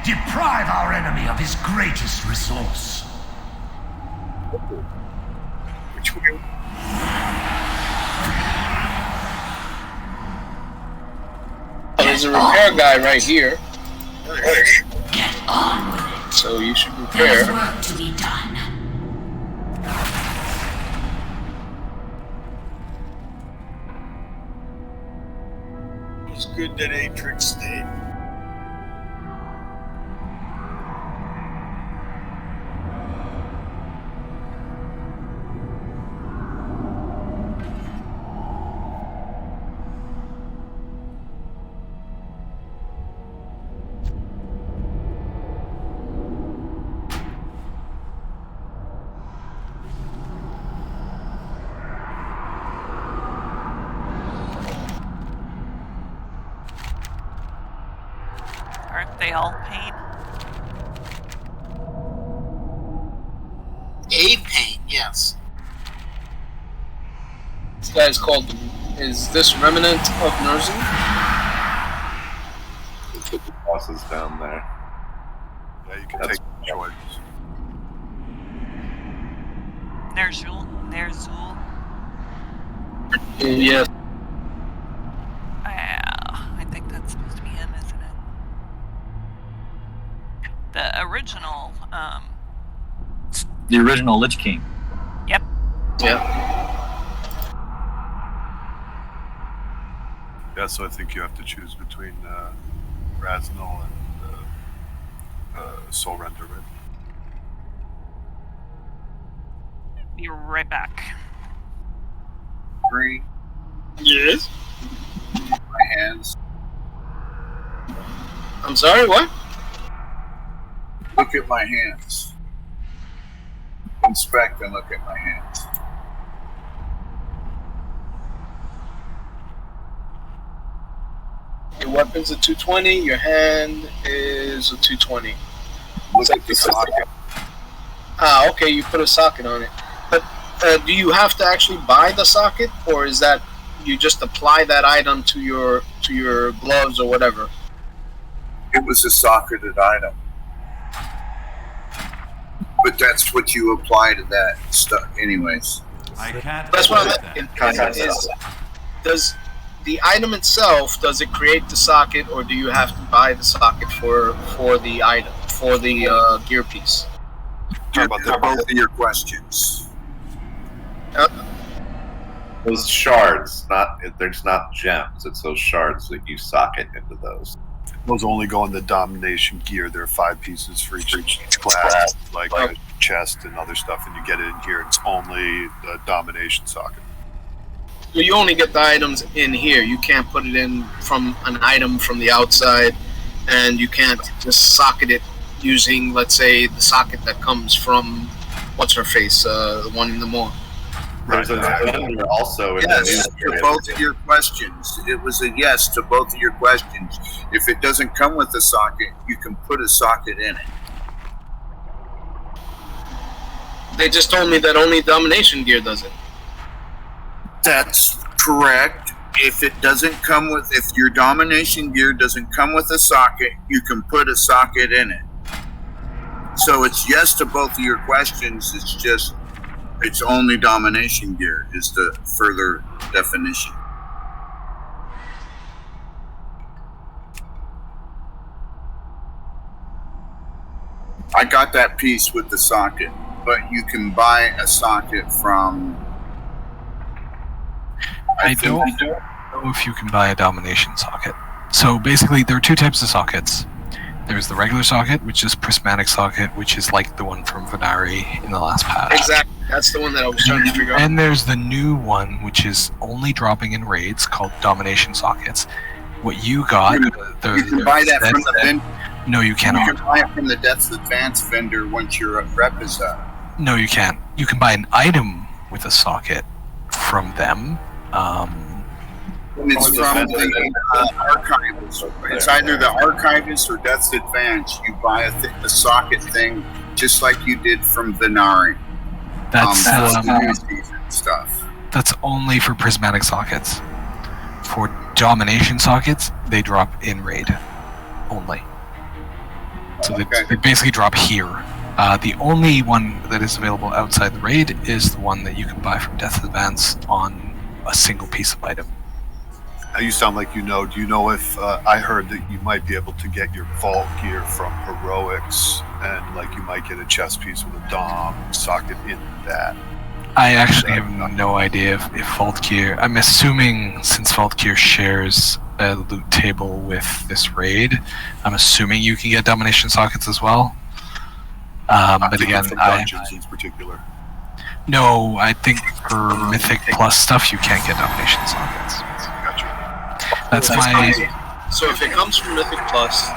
Deprive our enemy of his greatest resource. Which way? There's a repair guy right here. Get on with it. So you should repair. There's work to be done. It was good that Atrix stayed. Aren't they all pain? A pain, yes. This guy's called. Is this Remnant of Ner'Zhul? Let's put the bosses down there. Yeah, you can That's take choices. Ner'Zhul. Yes. I think that's supposed to be him, isn't it? The original, The original Lich King. Yep. Yeah. Yeah, so I think you have to choose between Raznal and Soul Render, right? Be right back. Green. Yes. My hands. I'm sorry, what? Look at my hands. Inspect and look at my hands. Your weapon's a 220, your hand is a 220. Look at the socket. Ah, okay, you put a socket on it. But do you have to actually buy the socket, or is that you just apply that item to your gloves or whatever? It was a socketed item. But that's what you apply to that stuff anyways. I can't. That's what I'm asking. Does the item itself, does it create the socket, or do you have to buy the socket for the item, for the gear piece? How about both of your questions? Those shards, they're just not gems. It's those shards that you socket into those. Those only go in the domination gear. There are 5 pieces for each class, like a chest and other stuff, and you get it in here. It's only the domination socket. So you only get the items in here. You can't put it in from an item from the outside, and you can't just socket it using, let's say, the socket that comes from what's her face, the one in the mall. There's a vendor also in Yes, the to both of your questions. It was a yes to both of your questions. If it doesn't come with a socket, you can put a socket in it. They just told me that only domination gear does it. That's correct. If your domination gear doesn't come with a socket, you can put a socket in it. So it's yes to both of your questions. It's only domination gear is the further definition. I got that piece with the socket, but you can buy a socket from... I don't know if you can buy a domination socket. So basically, there are 2 types of sockets. There's the regular socket, which is prismatic socket, which is like the one from Venari in the last patch. Exactly. That's the one that I was trying to figure out. And there's the new one, which is only dropping in raids, called domination sockets. What you got... You can buy that from the vendor. No, you cannot. You can buy it from the Depth Advance vendor once your rep is up. No, you can't. You can buy an item with a socket from them. And it's from the archivist. It's either the archivist or Depth Advance. You buy a socket thing just like you did from Venari. That's the new season stuff. That's only for prismatic sockets. For domination sockets, they drop in raid only. So Okay. they basically drop here. The only one that is available outside the raid is the one that you can buy from Death Advance on a single piece of item. Now you sound like you know. Do you know if I heard that you might be able to get your vault gear from Heroics, and like you might get a chest piece with a dom socket in that? I actually have no idea if Vault Gear... I'm assuming, since Vault Gear shares a loot table with this raid, I'm assuming you can get domination sockets as well. But again, from dungeons in particular. No, I think for Mythic Plus stuff, you can't get domination sockets. Gotcha. That's my... So if it comes from Mythic Plus,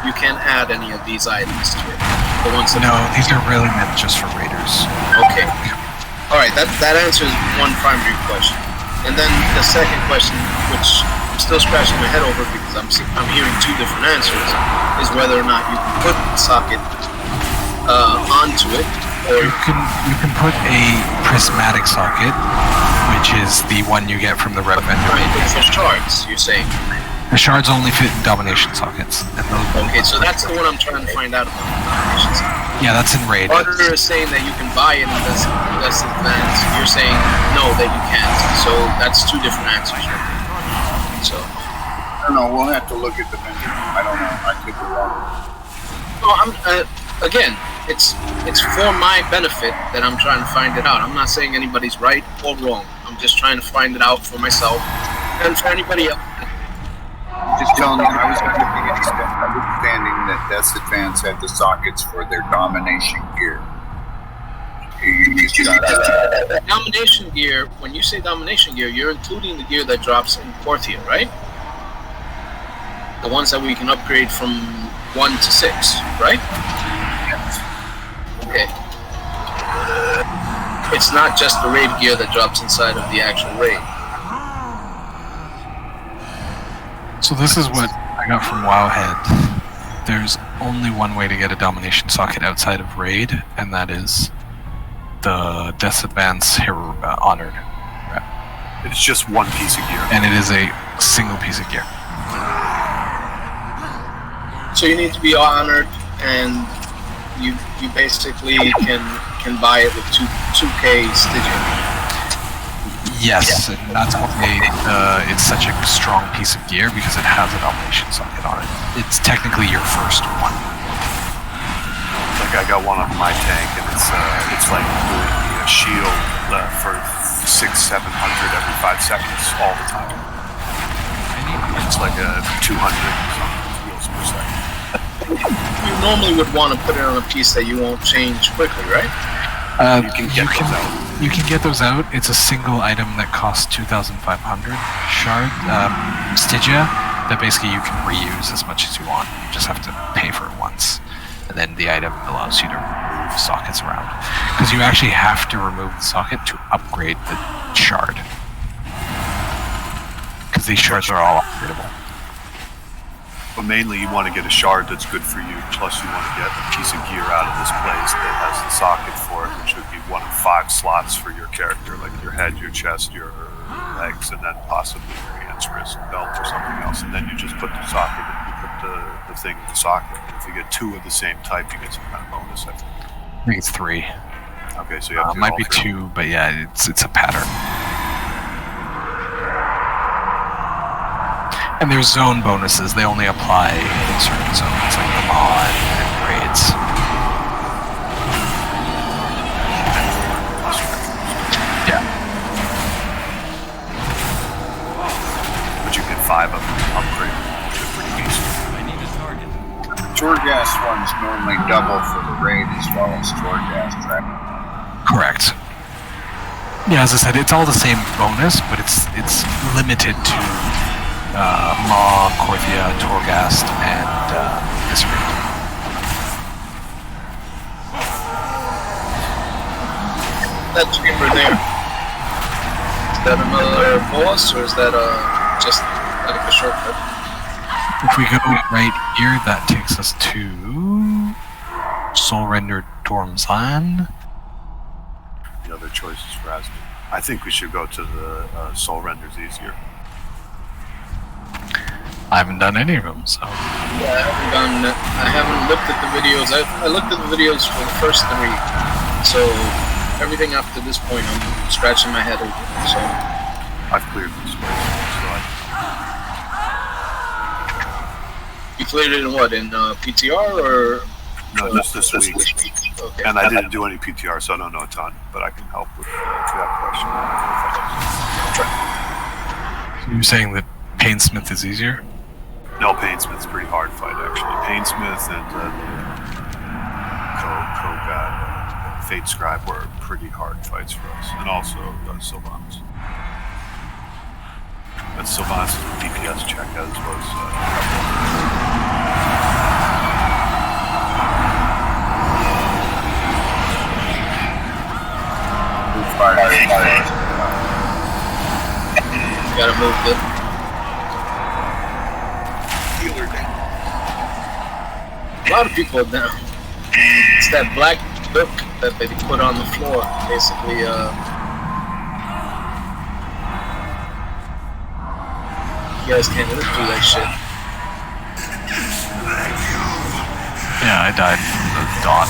you can't add any of these items to it. The ones that No, these are really meant just for raiders. Okay. All right, that answers one primary question, and then the second question, which I'm still scratching my head over because I'm hearing two different answers, is whether or not you can put the socket onto it, or You can put a prismatic socket, which is the one you get from the Rev vendor. right, but for shards, you're saying. The shards only fit in domination sockets. And those Okay, so that's the one I'm trying to find out about. Dominations. Yeah, that's in raid. Carter is saying that you can buy it in this advance. You're saying no, that you can't. So that's two different answers. Right? So I don't know. We'll have to look at the menu. I don't know. I could be wrong. no, again, it's for my benefit that I'm trying to find it out. I'm not saying anybody's right or wrong. I'm just trying to find it out for myself and for anybody else. Just telling you, I was under the understanding that Death Advance had the sockets for their domination gear. Domination gear, when you say domination gear, you're including the gear that drops in Porthia, right? The ones that we can upgrade from 1 to 6, right? Okay. It's not just the raid gear that drops inside of the actual raid. So this is what I got from Wowhead. There's only one way to get a domination socket outside of raid, and that is the Death Advance Hero Honored. It's just one piece of gear. And it is a single piece of gear. So you need to be honored, and you basically can buy it with 2K Stygian. Yes, and that's why it's such a strong piece of gear, because it has a domination socket on it. It's technically your first one. Like I got one on my tank, and it's like doing me a shield for 600-700 every 5 seconds all the time. It's like a 200 heals per second. You normally would want to put it on a piece that you won't change quickly, right? You can get those out. You can get those out. It's a single item that costs 2,500 shard Stygia that basically you can reuse as much as you want. You just have to pay for it once. And then the item allows you to remove sockets around. Because you actually have to remove the socket to upgrade the shard. Because these shards are all upgradable. But mainly you want to get a shard that's good for you, plus you want to get a piece of gear out of this place that has the socket for it, which would be one of 5 slots for your character, like your head, your chest, your legs, and then possibly your hands, wrist, belt, or something else. And then you just put the socket in, you put the thing in the socket. If you get 2 of the same type, you get some kind of bonus, I think. I think it's 3. Okay, so you have to do might all be 3. 2, but yeah, it's a pattern. And there's zone bonuses. They only apply in certain zones, like the Maw and raids. Yeah. But you get 5 of them upgraded, which are pretty decent. Torghast ones normally double for the raid as well as Torghast trap. Correct. Yeah, as I said, it's all the same bonus, but it's limited to Maw, Korthia, Torghast, and this raid. That chamber there, is that another boss, or is that just like a shortcut? If we go right here, that takes us to Soul Render Dormzan. The other choices for Asgard. I think we should go to the Soul Render's easier. I haven't done any of them, so. Yeah, I haven't looked at the videos. I looked at the videos for the first 3. So everything up to this point, I'm scratching my head over. So I've cleared this place. you cleared it in what? In PTR or? No, just this week. Okay. And I didn't do any PTR, so I don't know a ton, but I can help with that question. You're saying that Painsmith is easier? No, Painsmith's a pretty hard fight, actually. Painsmith and Kogat, Fate Scribe were pretty hard fights for us, and also Sylvanas. But Sylvanas' DPS check as was. Gotta move it. A lot of people are down. It's that black book that they put on the floor, basically. You guys can't live through that shit. Yeah, I died from the dot.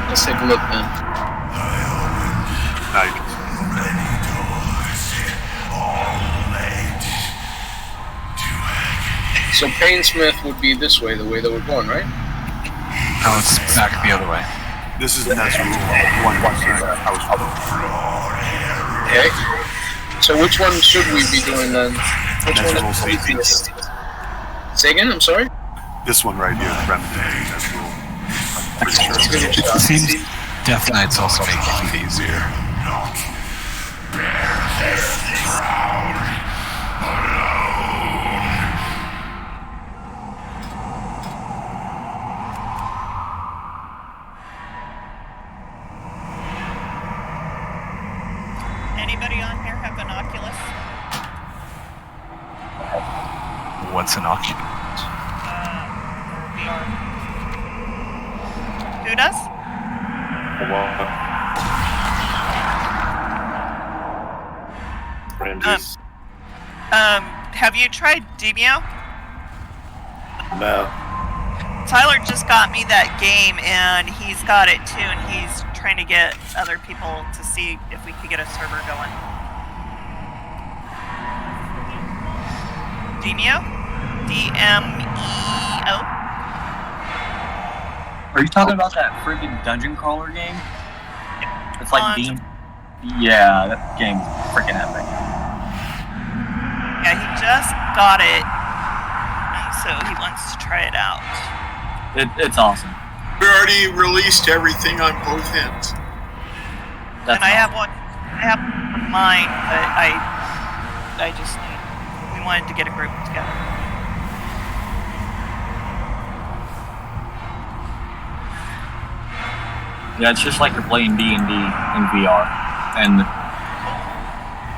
Let's take a look, man. Now you can see. So Painsmith would be this way, the way that we're going, right? Now it's back the other way. This is Ner'Zhul, one I was Okay. So which one should we be doing then? Which one is Ner'Zhul's the easiest? Say again, I'm sorry? This one right here, the Remnant of Ner'Zhul. I'm pretty sure. Let's give it a shot. It seems Death Knight's also making it easier. Anybody on here have an Oculus? What's an Oculus? VR. Who does? Randy's. Have you tried Demio? No. Tyler just got me that game, and he's got it too, and he's trying to get other people to see if we could get a server going. Demio? D-M-E-O? Are you talking about that freaking dungeon crawler game? It's like On- Beam. Yeah, that game's freaking epic. Yeah, he just got it, and so he wants to try it out. It's awesome. We already released everything on both ends. That's And I have awesome. one mine, but I just we wanted to get a group together. Yeah, it's just like you're playing D&D in VR, and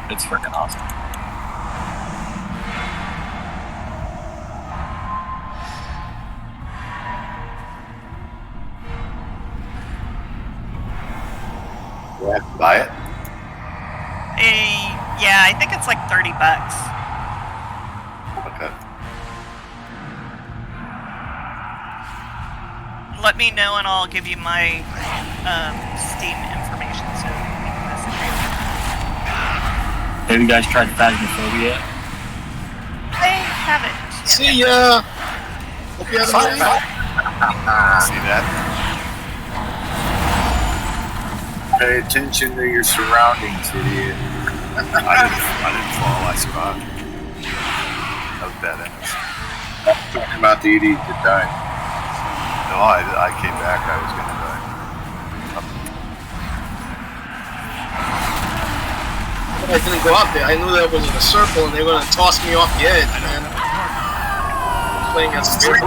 it's freaking awesome. Do I have to buy it? Yeah, I think it's like $30. Okay. Let me know and I'll give you my Steam information so you can message me. Have you guys tried Phasmophobia yet? I haven't. yet. See ya! Hope you have a nice night. See that? Pay attention to your surroundings, idiot. I didn't fall, I survived. That was badass. Talking about the idiot that died. No, I came back, I was gonna die. I didn't go out there. I knew that was in a circle and they were gonna toss me off the edge, man. Playing as a bear.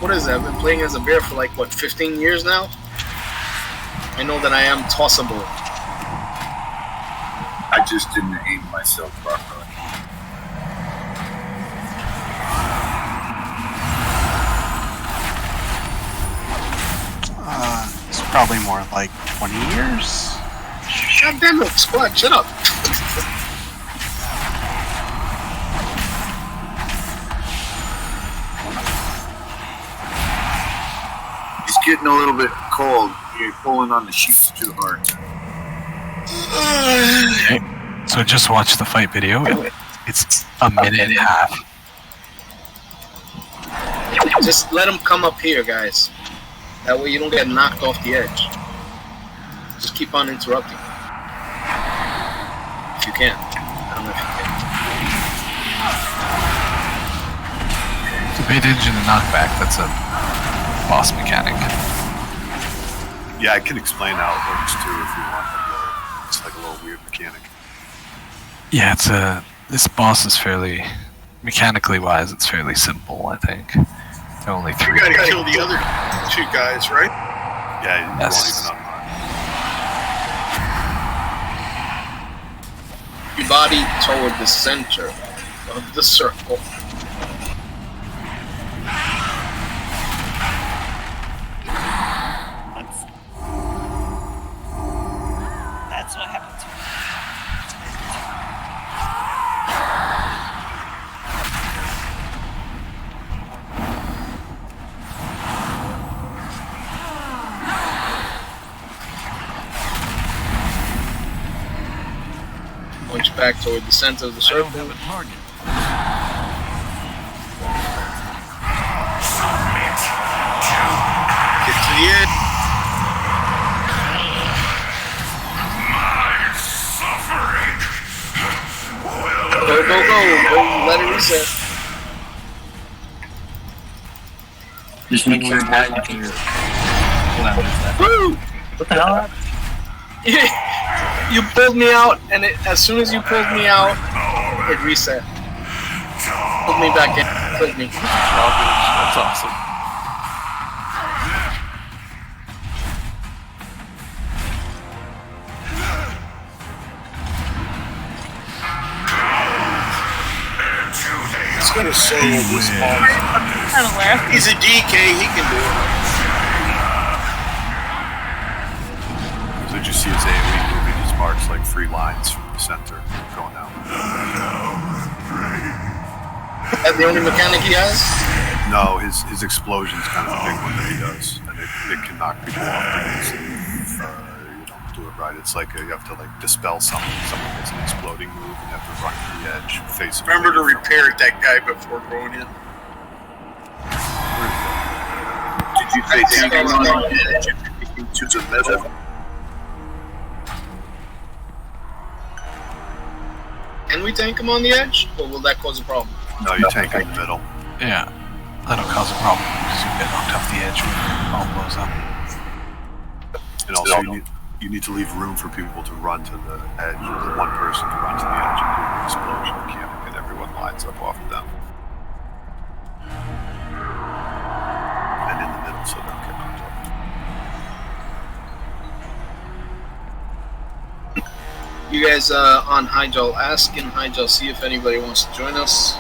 What is that? I've been playing as a bear for like, what, 15 years now? I know that I am tossable. I just didn't aim myself properly. probably more like 20 years. God damn it, Squad, shut up. It's getting a little bit cold. You're pulling on the sheets too hard. Okay. So just watch the fight video. It's a minute and a half. Just let them come up here, guys. That way you don't get knocked off the edge. Just keep on interrupting. If you can. I don't know if you can. So pay attention to knockback. That's a boss mechanic. Yeah, I can explain how it works too if you want. It's like a little weird mechanic. Yeah, this boss is fairly, mechanically wise, it's fairly simple, I think. There are only 3. We gotta kill the other 2 guys, right? Yeah, you Yes. won't even unlock. Your body toward the center of the circle. That's what happened to me. Punch back toward the center of the circle. Have a target. Get to the edge. My suffering will Go, go, go. Go, let it reset. Just make sure that you're... Hold on, what is that? Woo! What the hell happened? You pulled me out, and as soon as you pulled me out, it reset. Pulled me back in. Clicked me. That's awesome. It's gonna solo this boss. Kind of laugh. He's a DK, he can do it. So did you see his AoE moving his marks like 3 lines from the center going out? That's the only mechanic he has? No, his explosion's kind of a big one that he does, and it can knock people off grenades if you don't do it right. It's like you have to like dispel something. Someone gets an exploding move, and you have to run to the edge, face. Remember to repair that guy before going in. Did you say tanking on the edge to the middle? Can we tank him on the edge, or will that cause a problem? No, you tank in the middle. Yeah, that'll cause a problem because you get knocked off the edge when it all blows up. And also, you need to leave room for people to run to the edge. The one person can run to the edge and do an explosion mechanic, and everyone lines up off of them. And in the middle, so they don't get knocked off. You guys on Hyjal, ask in Hyjal, see if anybody wants to join us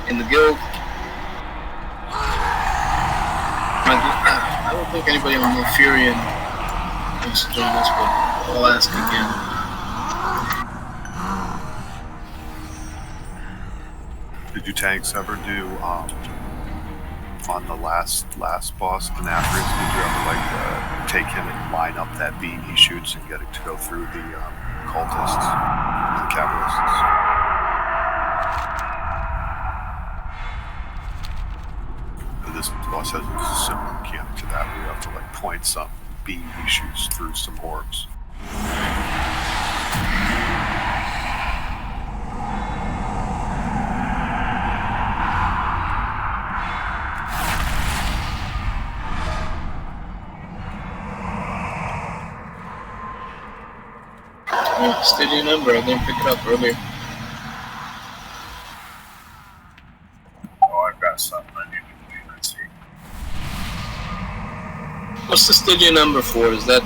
in the guild. I don't think anybody on Malfurion wants to join us, but I'll ask again. Did you tanks ever do on the last boss, the Nafris? Did you ever like take him and line up that beam he shoots and get it to go through the cultists, the cavalrists? This boss has a similar mechanic to that, where you have to like point some beam he shoots through some orbs. Yeah, steady number, I didn't pick it up earlier. Oh, I've got something I need to do. Let's see. What's the Stygian number for? Is that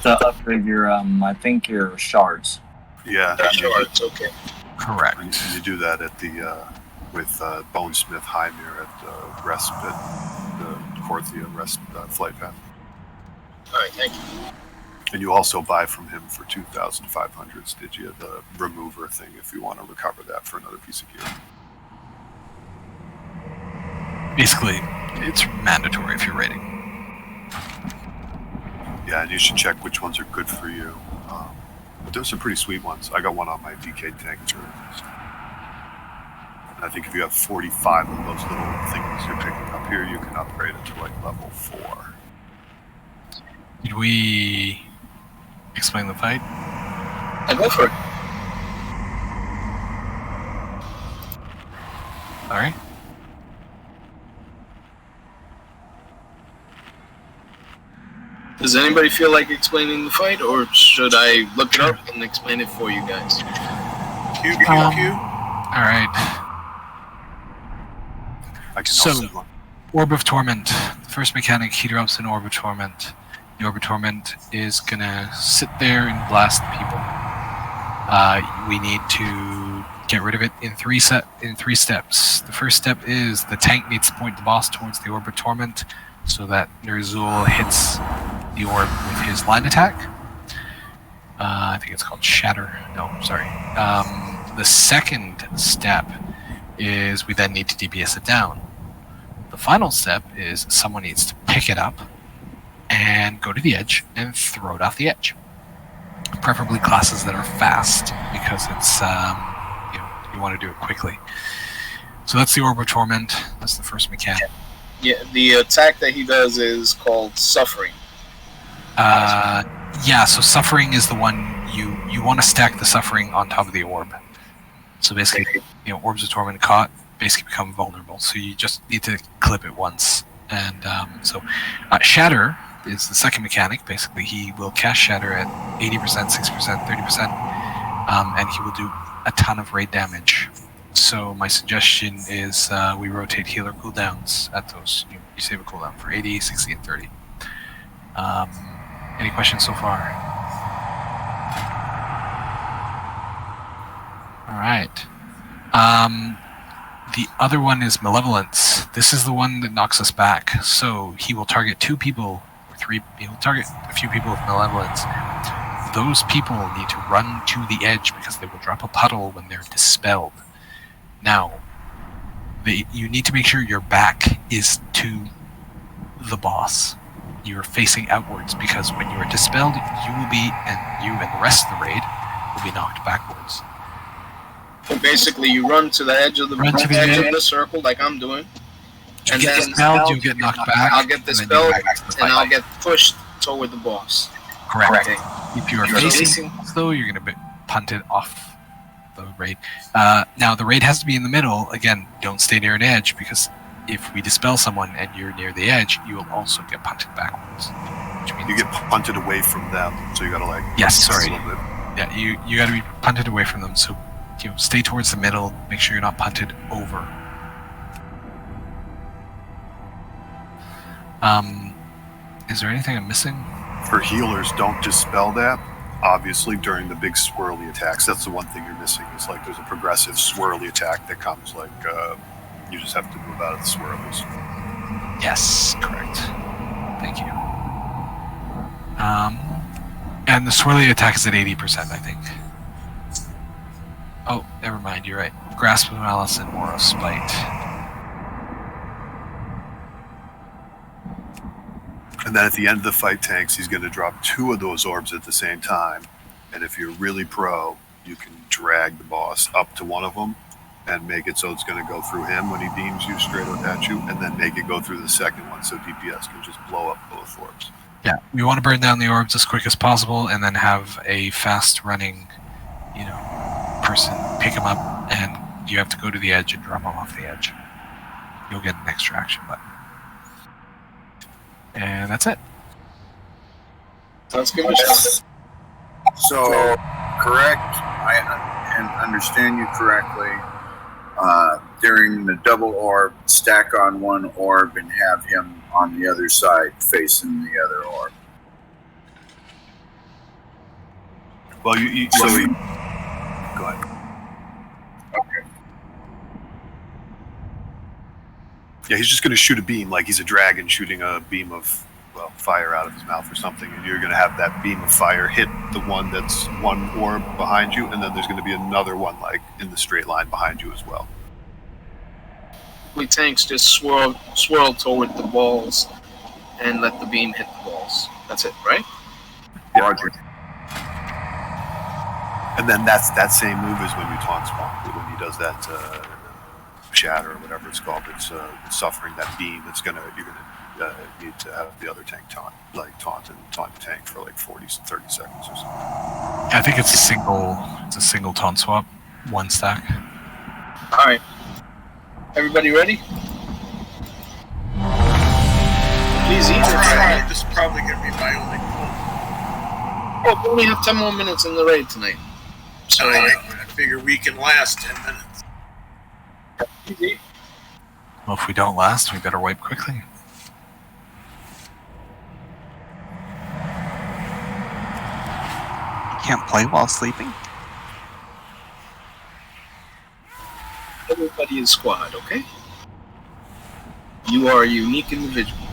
To upgrade your, I think your shards. Yeah, shards? Okay. Correct. you do that at the with Bonesmith Hymir at the Respite, the Korthia flight path. All right, thank you. And you also buy from him for 2,500 Stygia, the remover thing, if you want to recover that for another piece of gear. Basically, it's mandatory if you're raiding. Yeah, and you should check which ones are good for you. But there's some pretty sweet ones. I got one on my DK tank too. And I think if you have 45 of those little things you're picking up here, you can upgrade it to like level 4. Did we explain the fight? I go for it. All right. Does anybody feel like explaining the fight, or should I look it up and explain it for you guys? Q. All right. I can So- also one. Orb of Torment. The first mechanic, he drops an Orb of Torment. The Orb of Torment is gonna sit there and blast people. We need to get rid of it in three steps. The first step is the tank needs to point the boss towards the Orb of Torment so that Ner'Zhul hits the orb with his line attack. I think it's called Shatter. No, sorry. The second step is we then need to DPS it down. The final step is someone needs to pick it up and go to the edge and throw it off the edge. Preferably classes that are fast, because it's you want to do it quickly. So that's the Orb of Torment. That's the first mechanic. Yeah, the attack that he does is called Suffering. Yeah, so Suffering is the one you want to stack the Suffering on top of the orb. So basically, Orbs of Torment caught basically become vulnerable. So you just need to clip it once. And Shatter is the second mechanic. Basically, he will cast Shatter at 80%, 60%, 30%, and he will do a ton of raid damage. So my suggestion is we rotate healer cooldowns at those. You save a cooldown for 80, 60, and 30. Any questions so far? All right. The other one is Malevolence. This is the one that knocks us back. So he will target 2 people, or 3. He'll target a few people with Malevolence. Those people need to run to the edge because they will drop a puddle when they're dispelled. Now, you need to make sure your back is to the boss. You're facing outwards, because when you are dispelled, you and the rest of the raid will be knocked backwards. So basically, you run to the edge of the circle, like I'm doing. You get dispelled, you get knocked back. I'll get dispelled, and I'll get pushed toward the boss. Correct. Okay. If you are facing, though, you're going to be punted off the raid. Now, the raid has to be in the middle. Again, don't stay near an edge, because if we dispel someone and you're near the edge, you will also get punted backwards. Which means You get punted away from them, so you gotta like... Yes, sorry. a little bit. Yeah, you got to be punted away from them. So stay towards the middle. Make sure you're not punted over. Is there anything I'm missing? For healers, don't dispel that. Obviously, during the big swirly attacks, that's the one thing you're missing. Is like there's a progressive swirly attack that comes like you just have to move out of the swirlies. Yes, correct. Thank you. And the swirly attack is at 80%, I think. Oh, never mind. You're right. Grasp of Malice and Aura of Spite. And then at the end of the fight tanks, he's going to drop 2 of those orbs at the same time. And if you're really pro, you can drag the boss up to one of them and make it so it's going to go through him when he beams you straight up at you, and then make it go through the second one so DPS can just blow up both orbs. Yeah, we want to burn down the orbs as quick as possible, and then have a fast-running, person pick him up, and you have to go to the edge and drop him off the edge. You'll get an extra action button. And that's it. Sounds good, Michelle. So, correct, and understand you correctly, during the double orb, stack on one orb and have him on the other side facing the other orb. Well, go ahead. Okay. Yeah, he's just going to shoot a beam like he's a dragon shooting a beam of, well, fire out of his mouth or something, and you're going to have that beam of fire hit the one that's one orb behind you, and then there's going to be another one like in the straight line behind you as well. We tanks just swirl toward the walls and let the beam hit the walls. That's it, right? Yeah. Roger. And then that's that same move as when you taunt spawn. When he does that shatter or whatever it's called, it's suffering that beam. You're gonna need to have the other tank taunt the tank for like 30 seconds or something. I think it's a single taunt swap, one stack. All right. Everybody ready? Please eat or try. This is probably going to be my only goal. Oh, we only have 10 more minutes in the raid tonight. So I figure we can last 10 minutes. easy. Well, if we don't last, we better wipe quickly. Can't play while sleeping? Everybody is squad, okay? You are a unique individual.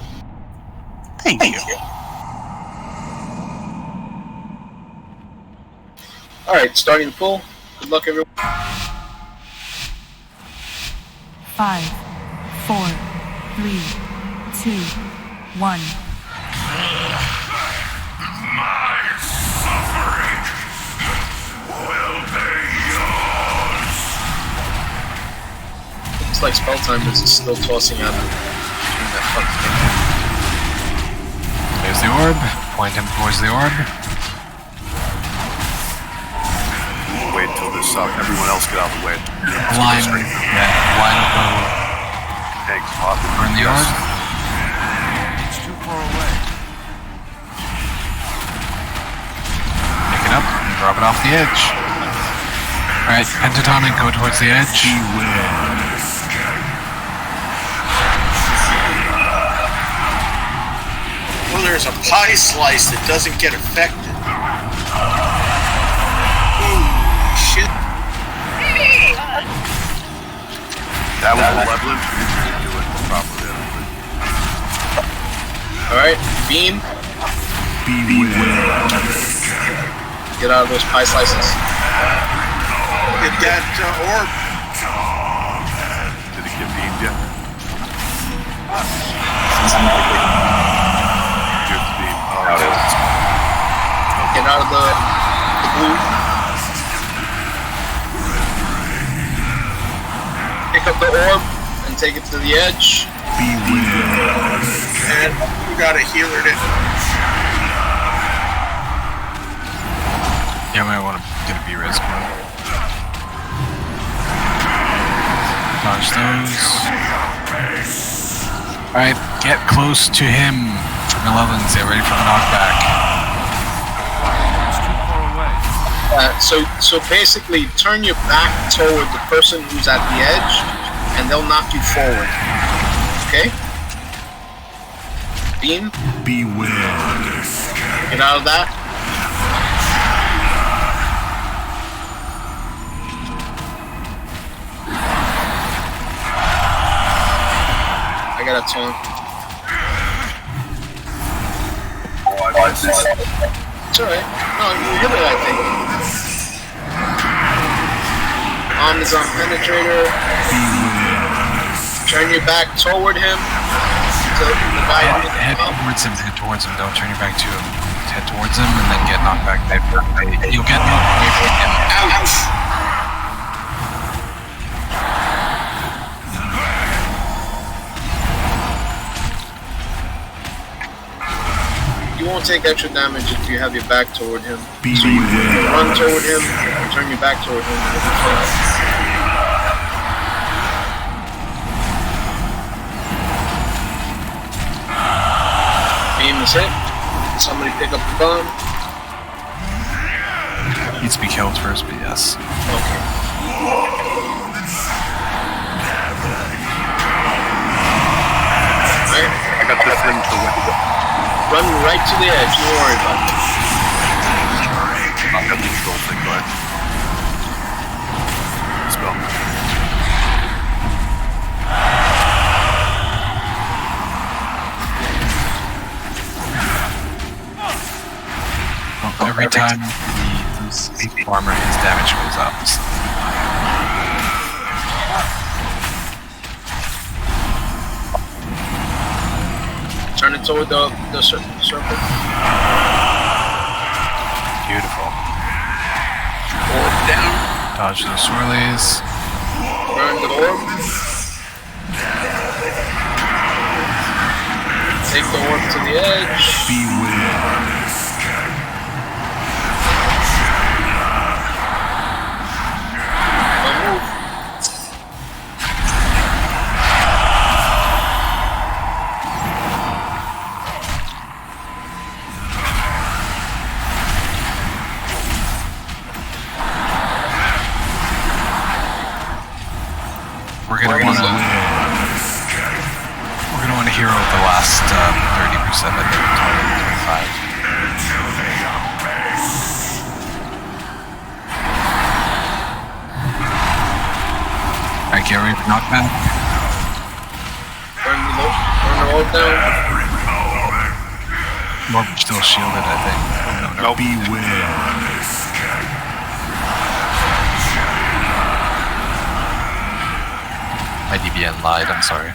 Thank you. Alright, starting full. Good luck, everyone. 5, 4, 3, 2, 1. My suffering will be yours. Looks like spell timers is still tossing out that There's the orb. Point him towards the orb. Wait until this everyone else get out of the way. Line will go Tanks off. burn the orb. It's too far away. Pick it up and drop it off the edge. Alright, pentatonic, go towards the edge. Well, there's a pie slice that doesn't get affected. Holy shit. That was a leveling. Do it properly. Alright, beam. Get out of those pie slices. Get that orb. Did it get beamed yet? Here's the beam. Oh, it is. Get out of the blue. Pick up the orb and take it to the edge. And we got a healer that Yeah, I might want to get a B-res going. Dodge those. Alright, get close to him. 11s, get ready for the knockback. It's too far away. So basically, turn your back toward the person who's at the edge, and they'll knock you forward. Okay? Beam. Get out of that. I got a taunt. It's alright. No, you hit it, I think. Arms on penetrator. Turn your back toward him. So the guy Head towards him. Don't turn your back to him. Head towards him and then get knocked back. You'll get knocked away from him. ouch. You won't take extra damage if you have your back toward him. So you run toward him, turn your back toward him. Beam is hit. Somebody pick up the bomb. Needs to be killed first, but yes. Okay. Alright. I got this in to win. Run right to the edge, don't worry about it. I've got the control thing, go ahead. Spell. every time the sleep armor, his damage goes up. Turn it toward the circle. Beautiful. Orb down. Dodge the swirlies. Burn the orb. Take the orb to the edge. Don't move. We're gonna want to hero the last 30%, I think, 25. Alright, get ready for knockback. Burn the orb down. Morb still shielded, I think. No. My DBN lied, I'm sorry.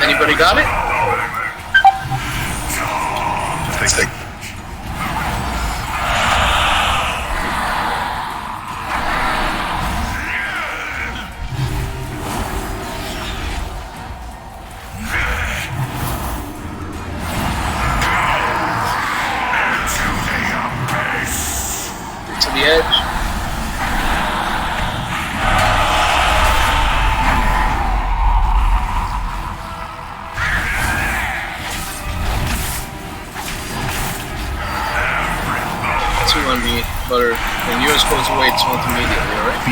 Anybody got it? To the edge. On me, but when you're supposed to wait 2 immediately, alright?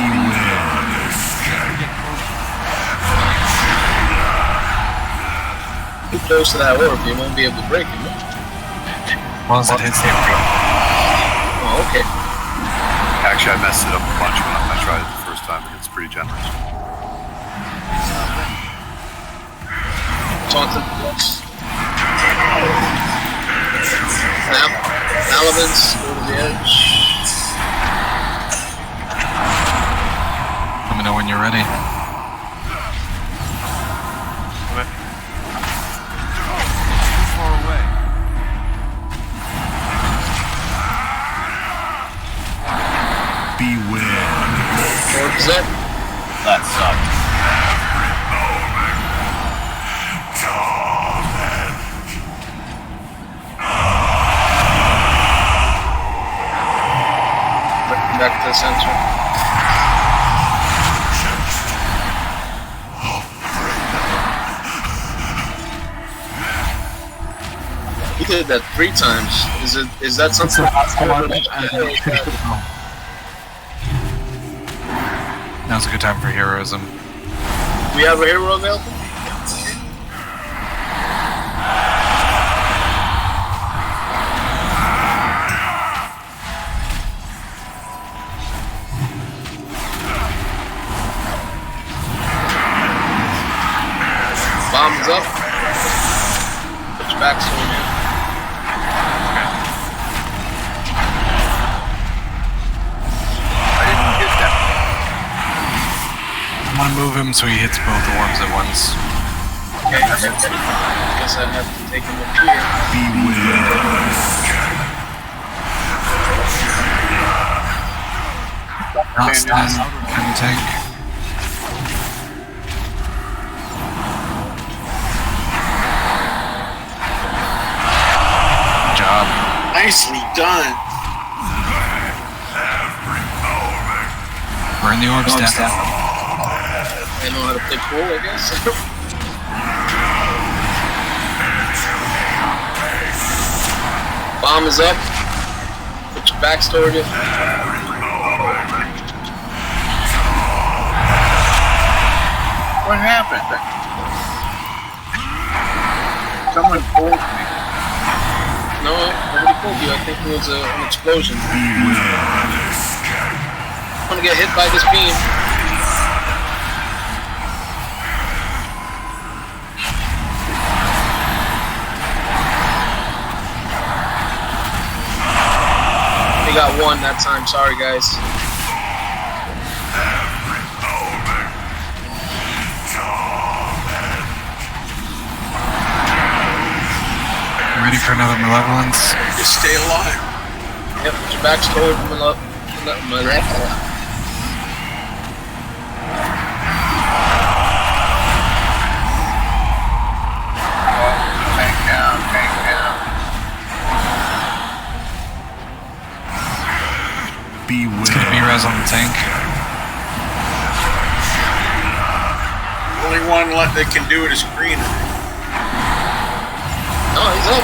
Too close to that orb, you won't be able to break it. Once it hits the orb. Oh, okay. Actually, I messed it up a bunch when I tried it the first time. It's pretty generous. Taunton blocks. Elements, go to the edge. Let me know when you're ready. Beware. Orb's up. That sucked. Back to the center. You did that 3 times. Is that something? Now's a good time for heroism. We have a hero available? Bombs up. Put your back sword in. I didn't get that. I want to move him so he hits both orbs at once. Okay, I guess I have to take him up here. Not stun, can tank. Nicely done. Burn the orbs down. I know how to play pool, I guess. Bomb is up. Put your back toward it. What happened? Someone pulled me. No, nobody pulled you. I think it was an explosion. I'm gonna get hit by this beam. got one that time. Sorry, guys. Ready for another malevolence? Just stay alive. Yep, put your backs toward malevolence. Tank down. It's gonna be res on the tank. Only one that can do it is Green. No, he's up.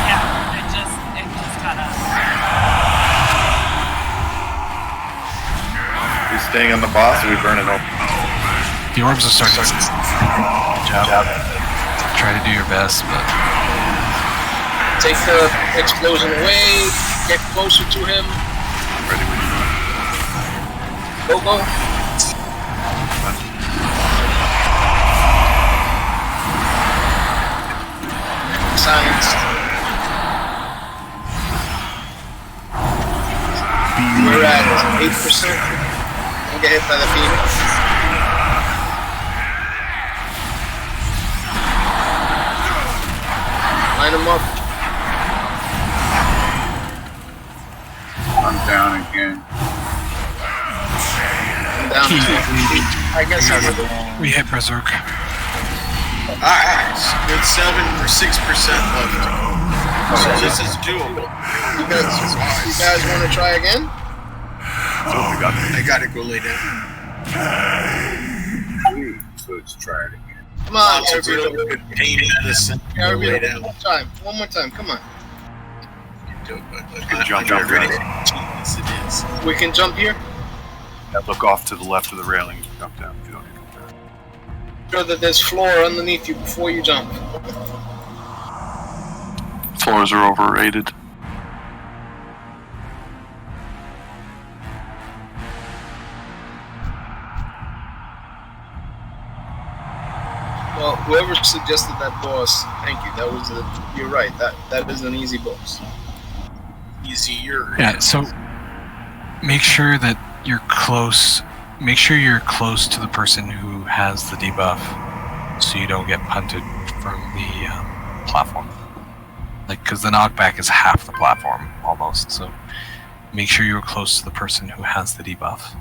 Yeah, it just got up. We staying on the boss, or we burning up? The orbs are starting to... Good job. Try to do your best, but... Take the explosion away. Get closer to him. Ready when you are. Go. Silenced. We're at 8%. Don't get hit by the beam. Line them up. I'm down again. I'm down too. I guess I would. We hit Berserk. Alright, good 6% left. So this is doable. You guys want to try again? So we got I gotta go lay down. So let's try it again. Come on, Lots of real good pain medicine. Go lay down. One more time. Come on. jump I'm here, ready. guys. Yes, it is. We can jump here. Look off to the left of the railing. You can jump down if you don't need to come down. Sure that there's floor underneath you before you jump. Floors are overrated. Well, whoever suggested that boss, thank you. That was you're right. That is an easy boss. Easier. Yeah, so make sure that you're close. Make sure you're close to the person who has the debuff, so you don't get punted from the platform. Like, because the knockback is half the platform almost. So make sure you're close to the person who has the debuff.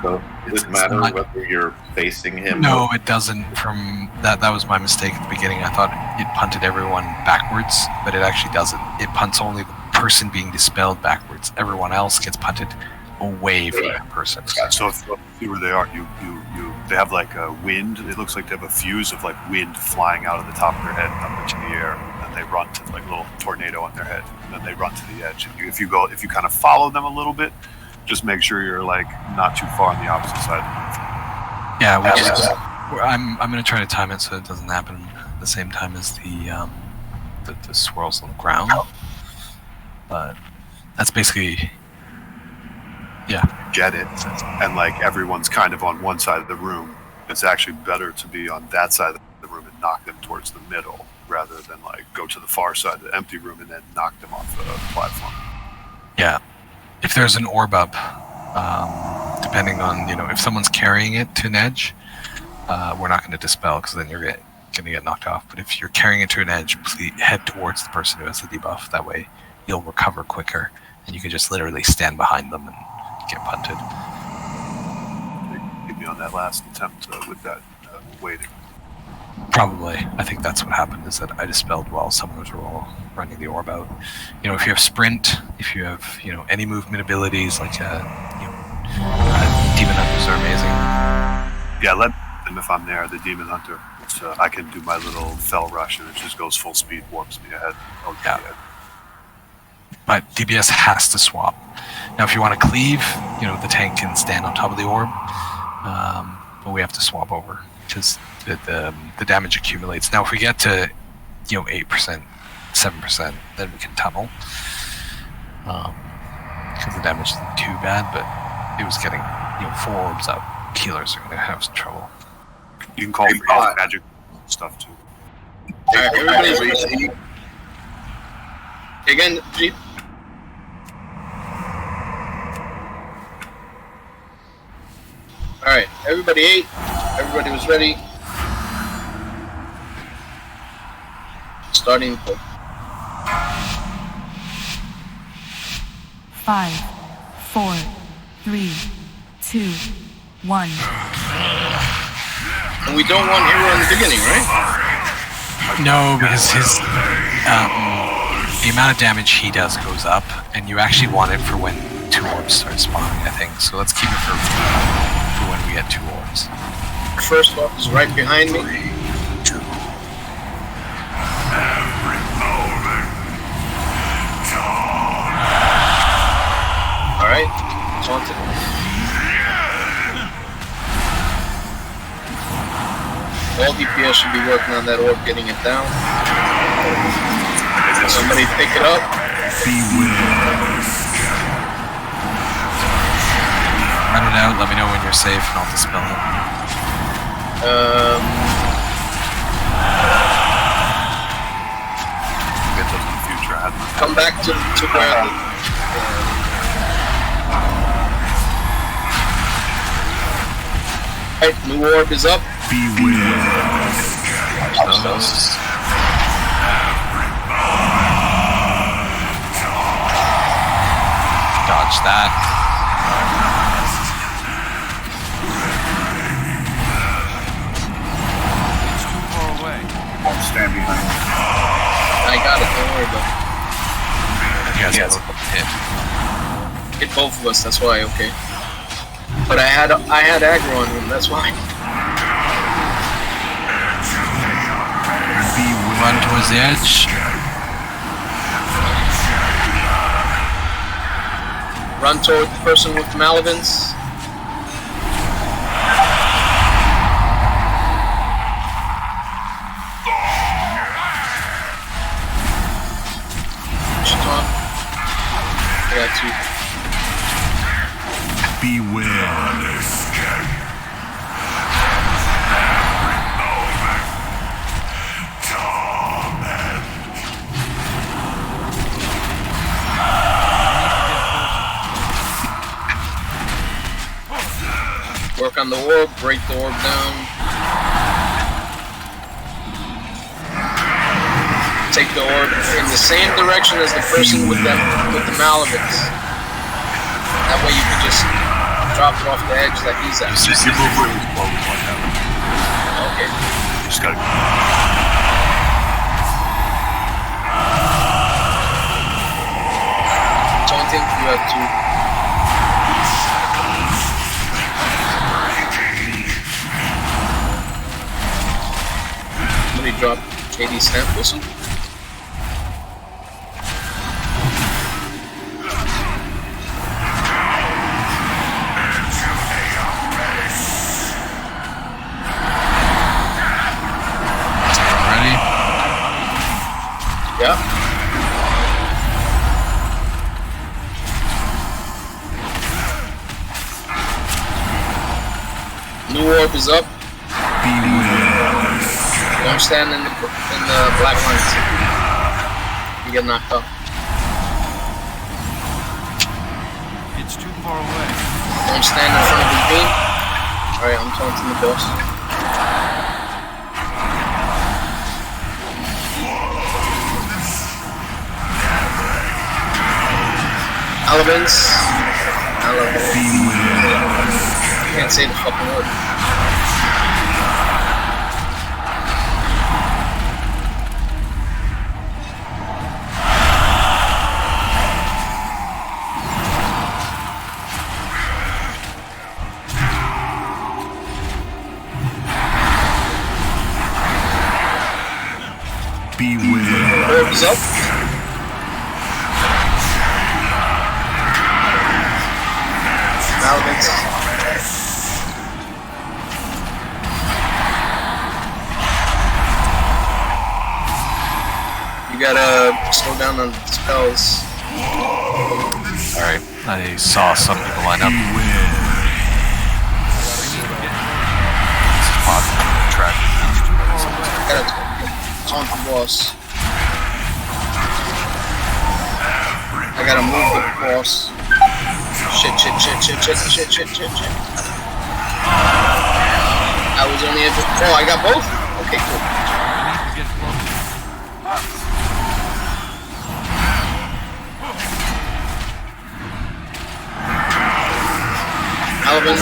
So does it matter whether you're facing him? No, it doesn't. From that was my mistake at the beginning. I thought it punted everyone backwards, but it actually doesn't. It punts only the person being dispelled backwards. Everyone else gets punted away from that person. So if you see where they are, they have like a wind. It looks like they have a fuse of like wind flying out of the top of their head up into the air, and they run to like a little tornado on their head, and then they run to the edge. And if you kind of follow them a little bit, just make sure you're like not too far on the opposite side. Yeah, I'm going to try to time it so it doesn't happen at the same time as the swirls on the ground. But that's basically, yeah. Get it? And like everyone's kind of on one side of the room. It's actually better to be on that side of the room and knock them towards the middle, rather than like go to the far side of the empty room and then knock them off the platform. Yeah. If there's an orb up, depending on, if someone's carrying it to an edge, we're not going to dispel, because then you're going to get knocked off. But if you're carrying it to an edge, please head towards the person who has the debuff. That way you'll recover quicker, and you can just literally stand behind them and get punted. Get me on that last attempt with that waiting. Probably. I think that's what happened, is that I dispelled while someone was running the orb out. If you have sprint, if you have, any movement abilities, like, Demon Hunters are amazing. Yeah, let them, if I'm there, the Demon Hunter. I can do my little fell rush, and it just goes full speed, warps me ahead. Yeah. But DBS has to swap. Now, if you want to cleave, the tank can stand on top of the orb, but we have to swap over, because the damage accumulates. Now, if we get to 8%, 7%, then we can tunnel, because the damage isn't too bad. But it was getting 4 orbs up. Healers are going to have some trouble. You can call for magic stuff too. Alright, everybody's ready. Again, Jeep. Everybody ate. Everybody was ready. Starting point. 5, 4, 3, 2, 1. And we don't want hero in the beginning, right? No, because his the amount of damage he does goes up, and you actually want it for when 2 orbs start spawning, I think. So let's keep it for when we get 2 orbs. First off is right behind me. Alright, taunted. All DPS should be working on that orb, getting it down. Somebody pick it up. Run it out, let me know when you're safe and I'll dispel it. Get those in the future. Come back to where the... Alright, new orb is up. Dodge that. Won't stand behind you. I got it, don't worry about it. You guys hit. Hit both of us, that's why, okay. But I had aggro on him, that's why. Run towards the edge. Run toward the person with Malavins. Chiton. I got 2. Beware. Work on the orb, break the orb down. Take the orb in the same direction as the person with the Malavins. That way you can just drop it off the edge that he's at. Just move really slowly like that. Okay. You just gotta... Taunting, you have 2. Somebody drop KD Stamp Whistle. Ready? Yeah. New orb is up. Don't stand in the black lines. You get knocked off. It's too far away. Don't stand in front of the beam. Alright, I'm taunting the boss. Malavins. Can't say the fucking word. Orbs up. Malavins. You gotta slow down on spells. Alright, I saw some people line up. Track. Gotta taunt the boss. I gotta move the boss. Shit. I was only able. Oh, I got both. Okay, cool. Alvin.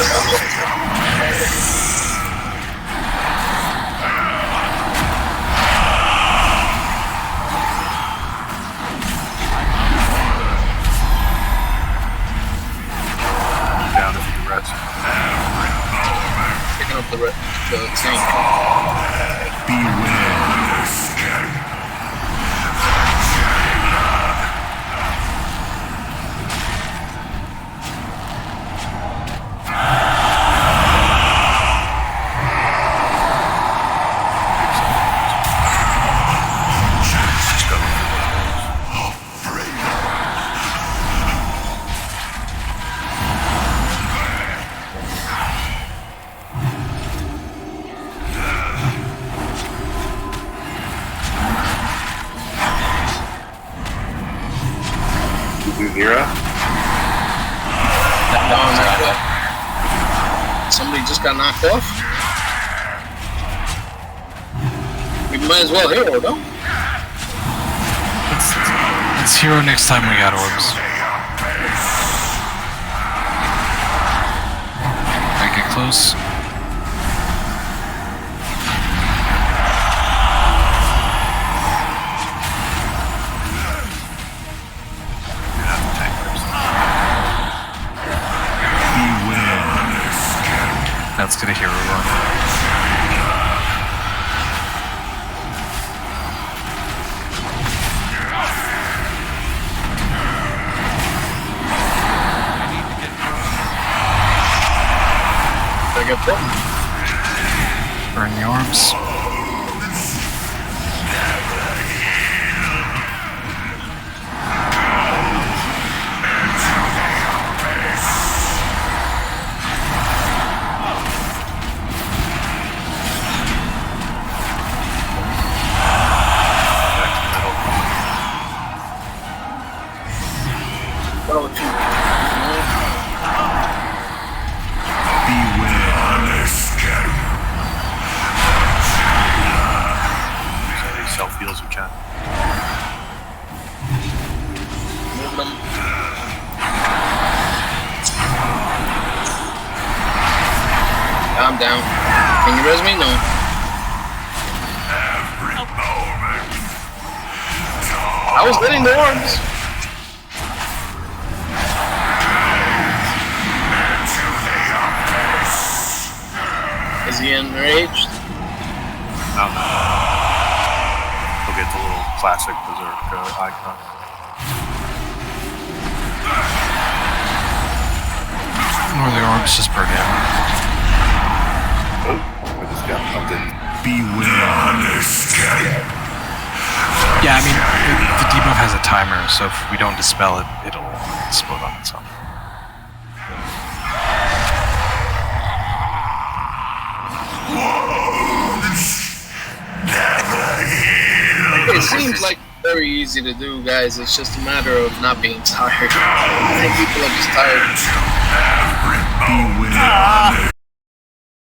Down if you rest. Picking up the tank. Zero? Somebody just got knocked off. We might as well hero, no? Let's hero next time we got orbs. Alright, get close. Let's get a hero run. I get them. Burn the orbs. Self-heals you can. Move them. I'm down. Can you res me? No. I was getting the orbs. Is he enraged? No. We'll get the little classic berserk icon. Or the orbs just burn down. Oh, I just got something. Yeah, I mean, the debuff has a timer, so if we don't dispel it, it'll explode on its own. It seems like very easy to do, guys. It's just a matter of not being tired. I think people are just tired.